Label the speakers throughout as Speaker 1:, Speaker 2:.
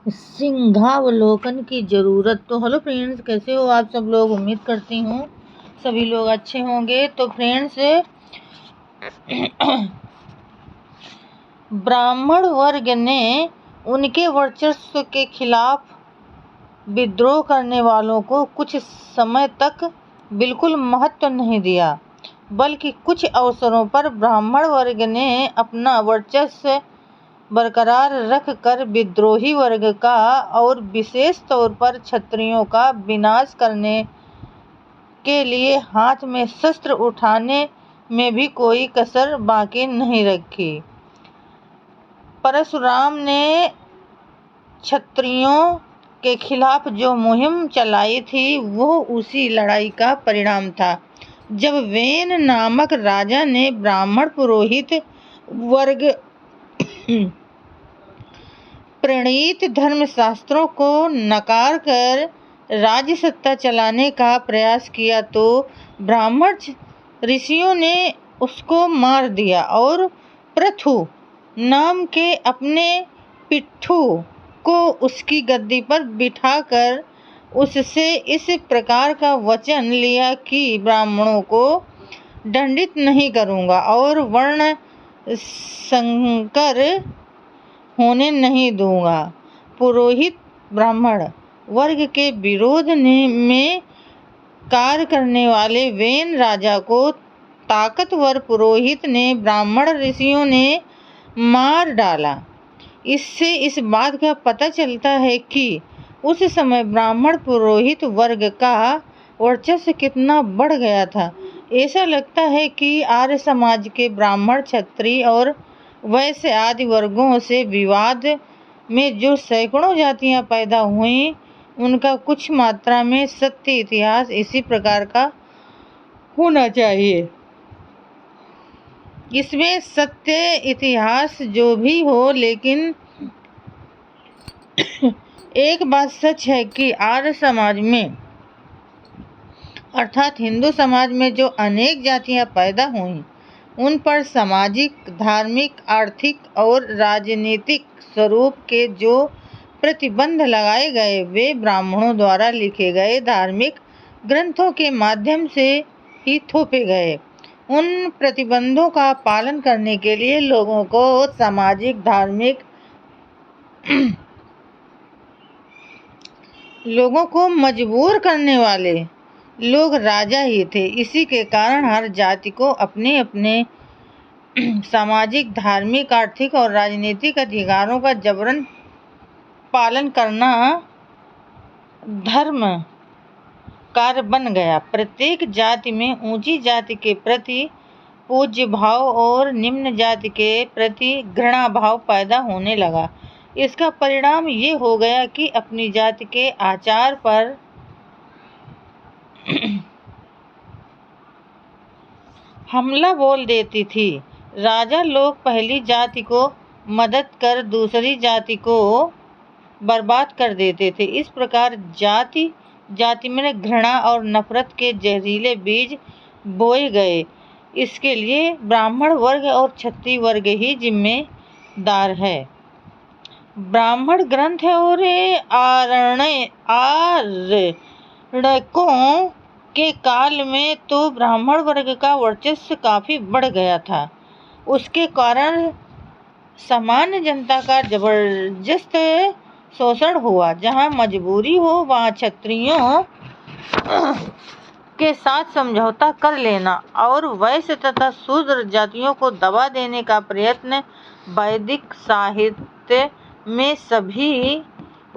Speaker 1: सिंहावलोकन की जरूरत। तो हेलो फ्रेंड्स, कैसे हो आप सब लोग। उम्मीद करती हूँ सभी लोग अच्छे होंगे। तो फ्रेंड्स, ब्राह्मण वर्ग ने उनके वर्चस्व के खिलाफ विद्रोह करने वालों को कुछ समय तक बिल्कुल महत्व नहीं दिया, बल्कि कुछ अवसरों पर ब्राह्मण वर्ग ने अपना वर्चस्व बरकरार रखकर विद्रोही वर्ग का और विशेष तौर पर क्षत्रियों का विनाश करने के लिए हाथ में शस्त्र उठाने में भी कोई कसर बाकी नहीं रखी। परशुराम ने क्षत्रियों के खिलाफ जो मुहिम चलाई थी वो उसी लड़ाई का परिणाम था। जब वेन नामक राजा ने ब्राह्मण पुरोहित वर्ग प्रणीत धर्मशास्त्रों को नकार कर राज्य सत्ता चलाने का प्रयास किया तो ब्राह्मण ऋषियों ने उसको मार दिया और पृथु नाम के अपने पिट्ठू को उसकी गद्दी पर बिठाकर उससे इस प्रकार का वचन लिया कि ब्राह्मणों को दंडित नहीं करूंगा और वर्ण संकर होने नहीं दूंगा। पुरोहित ब्राह्मण वर्ग के विरोध में कार्य करने वाले वेन राजा को ताकतवर पुरोहित ने ब्राह्मण ऋषियों ने मार डाला। इससे इस बात का पता चलता है कि उस समय ब्राह्मण पुरोहित वर्ग का वर्चस्व कितना बढ़ गया था। ऐसा लगता है कि आर्य समाज के ब्राह्मण, क्षत्रिय और वैश्य आदि वर्गों से विवाद में जो सैकड़ों जातियां पैदा हुईं, उनका कुछ मात्रा में सत्य इतिहास इसी प्रकार का होना चाहिए। इसमें सत्य इतिहास जो भी हो, लेकिन एक बात सच है कि आर्य समाज में अर्थात हिंदू समाज में जो अनेक जातियां पैदा हुईं, उन पर सामाजिक, धार्मिक, आर्थिक और राजनीतिक स्वरूप के जो प्रतिबंध लगाए गए वे ब्राह्मणों द्वारा लिखे गए धार्मिक ग्रंथों के माध्यम से ही थोपे गए। उन प्रतिबंधों का पालन करने के लिए लोगों को सामाजिक, धार्मिक लोगों को मजबूर करने वाले लोग राजा ही थे। इसी के कारण हर जाति को अपने अपने सामाजिक, धार्मिक, आर्थिक और राजनीतिक अधिकारों का जबरन पालन करना धर्म कार्य बन गया। प्रत्येक जाति में ऊंची जाति के प्रति पूज्य भाव और निम्न जाति के प्रति घृणा भाव पैदा होने लगा। इसका परिणाम ये हो गया कि अपनी जाति के आचार पर हमला बोल देती थी। राजा लोग पहली जाति को मदद कर दूसरी जाति को बर्बाद कर देते थे। इस प्रकार जाति जाति में घृणा और नफरत के जहरीले बीज बोए गए। इसके लिए ब्राह्मण वर्ग और क्षत्रिय वर्ग ही जिम्मेदार है। ब्राह्मण ग्रंथ और आरण्यकों के काल में तो ब्राह्मण वर्ग का वर्चस्व काफी बढ़ गया था। उसके कारण सामान्य जनता का जबरदस्त शोषण हुआ। जहां मजबूरी हो वहां क्षत्रियों के साथ समझौता कर लेना और वैश्य तथा शूद्र जातियों को दबा देने का प्रयत्न वैदिक साहित्य में सभी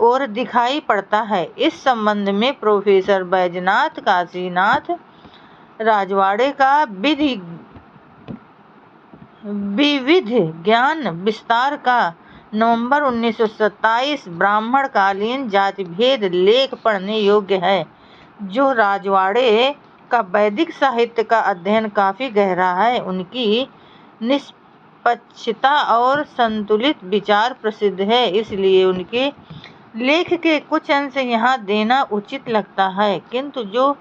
Speaker 1: और दिखाई पड़ता है। इस संबंध में प्रोफेसर बैजनाथ काशीनाथ राजवाड़े का विविध ज्ञान विस्तार का नवंबर 1927 ब्राह्मण कालीन जाति भेद लेख पढ़ने योग्य है, जो राजवाड़े का वैदिक साहित्य का अध्ययन काफी गहरा है। उनकी निष्पक्षता और संतुलित विचार प्रसिद्ध है, इसलिए उनके लेख के कुछ अंश यहाँ देना उचित लगता है। किंतु जो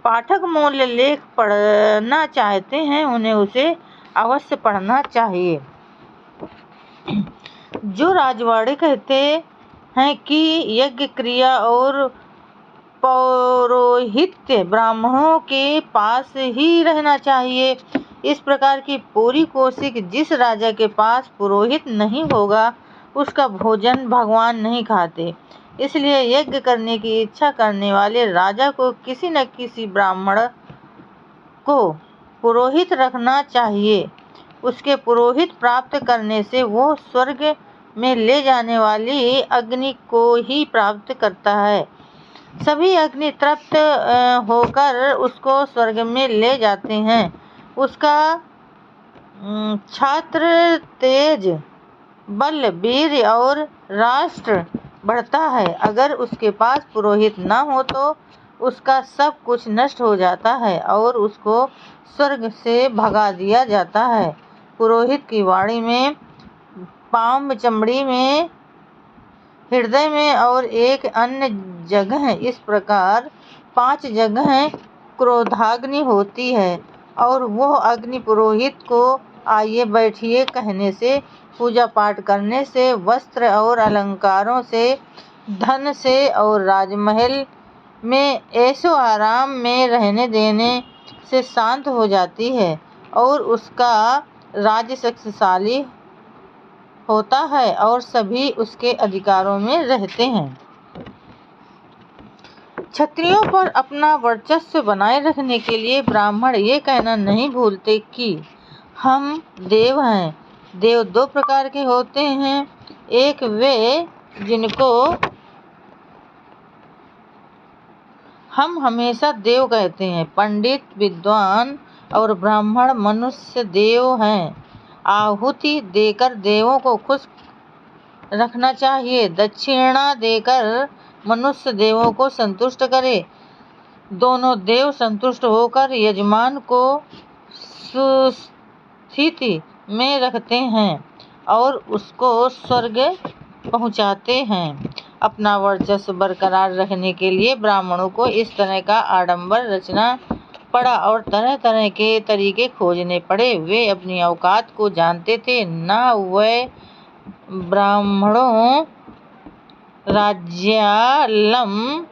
Speaker 1: पाठक मूल लेख पढ़ना चाहते हैं उन्हें उसे अवश्य पढ़ना चाहिए। जो राजवाड़े कहते हैं कि यज्ञ क्रिया और पौरोहित्य ब्राह्मणों के पास ही रहना चाहिए। इस प्रकार की पूरी कोशिश, जिस राजा के पास पुरोहित नहीं होगा उसका भोजन भगवान नहीं खाते। इसलिए यज्ञ करने की इच्छा करने वाले राजा को किसी न किसी ब्राह्मण को पुरोहित रखना चाहिए। उसके पुरोहित प्राप्त करने से वो स्वर्ग में ले जाने वाली अग्नि को ही प्राप्त करता है। सभी अग्नि तृप्त होकर उसको स्वर्ग में ले जाते हैं। उसका छात्र तेज, बल, वीर और राष्ट्र बढ़ता है। अगर उसके पास पुरोहित न हो तो उसका सब कुछ नष्ट हो जाता है और उसको स्वर्ग से भगा दिया जाता है। पुरोहित की वाणी में, पाँव, चमड़ी में, हृदय में और एक अन्य जगह, इस प्रकार 5 जगह क्रोधाग्नि होती है और वह अग्नि पुरोहित को आइए बैठिए कहने से, पूजा पाठ करने से, वस्त्र और अलंकारों से, धन से और राजमहल में ऐशो आराम में रहने देने से शांत हो जाती है और उसका राज्य शक्तिशाली होता है और सभी उसके अधिकारों में रहते हैं। क्षत्रियों पर अपना वर्चस्व बनाए रखने के लिए ब्राह्मण ये कहना नहीं भूलते कि हम देव हैं। देव 2 प्रकार के होते हैं। एक वे जिनको हम हमेशा देव कहते हैं, पंडित, विद्वान और ब्राह्मण मनुष्य देव हैं। आहुति देकर देवों को खुश रखना चाहिए। दक्षिणा देकर मनुष्य देवों को संतुष्ट करे। दोनों देव संतुष्ट होकर यजमान को सुस्थिति में रखते हैं और उसको स्वर्ग पहुंचाते हैं। अपना वर्चस्व बरकरार रखने के लिए ब्राह्मणों को इस तरह का आडंबर रचना पड़ा और तरह तरह के तरीके खोजने पड़े। वे अपनी औकात को जानते थे। न वे ब्राह्मणों राज्यालम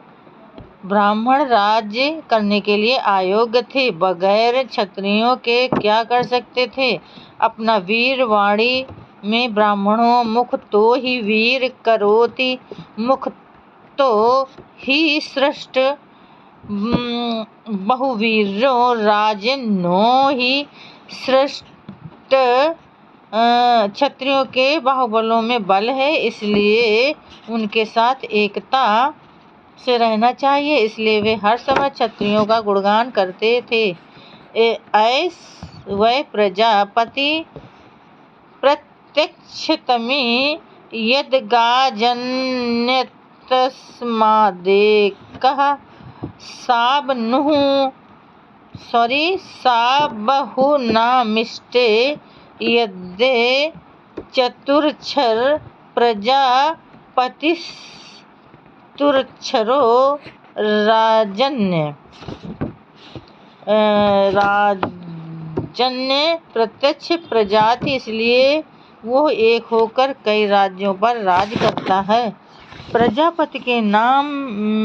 Speaker 1: ब्राह्मण राज्य करने के लिए अयोग्य थे। बगैर क्षत्रियों के क्या कर सकते थे? अपना वीर वाणी में ब्राह्मणों मुख तो ही वीर करोति, मुख तो ही सृष्ट बहुवीरो राजनो ही सृष्ट। क्षत्रियों के बाहुबलों में बल है, इसलिए उनके साथ एकता से रहना चाहिए। इसलिए वे हर समय क्षत्रियों का गुणगान करते थे। वै प्रजापति प्रत्यक्षतमी यद्गाजन्यतस्मादेकः साबहुनामिष्टे यद्दे चतुरक्षर प्रजापतिस्तुरक्षरो राजन्य प्रत्यक्ष प्रजाति, इसलिए वो एक होकर कई राज्यों पर राज करता है। प्रजापति के नाम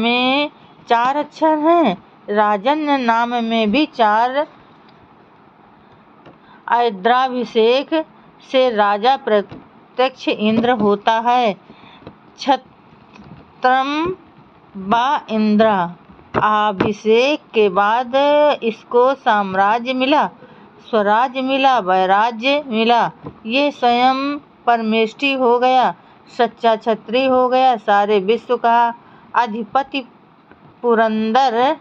Speaker 1: में 4 अक्षर हैं। राजन्य नाम में भी 4। आद्राभिषेक से राजा प्रत्यक्ष इंद्र होता है। छत्रम व इंद्र। अभिषेक के बाद इसको साम्राज्य मिला, स्वराज्य मिला, वैराज्य मिला। ये स्वयं परमेष्टि हो गया, सच्चा क्षत्रिय हो गया, सारे विश्व का अधिपति, पुरंदर,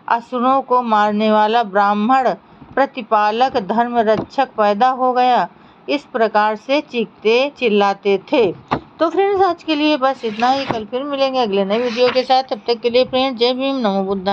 Speaker 1: असुरों को मारने वाला ब्राह्मण, प्रतिपालक, धर्म रक्षक पैदा हो गया। इस प्रकार से चीखते चिल्लाते थे। तो फ्रेंड्स, आज के लिए बस इतना ही। कल फिर मिलेंगे अगले नए वीडियो के साथ। तब तक के लिए फ्रेंड्स, जय भीम, नमो बुद्धाय।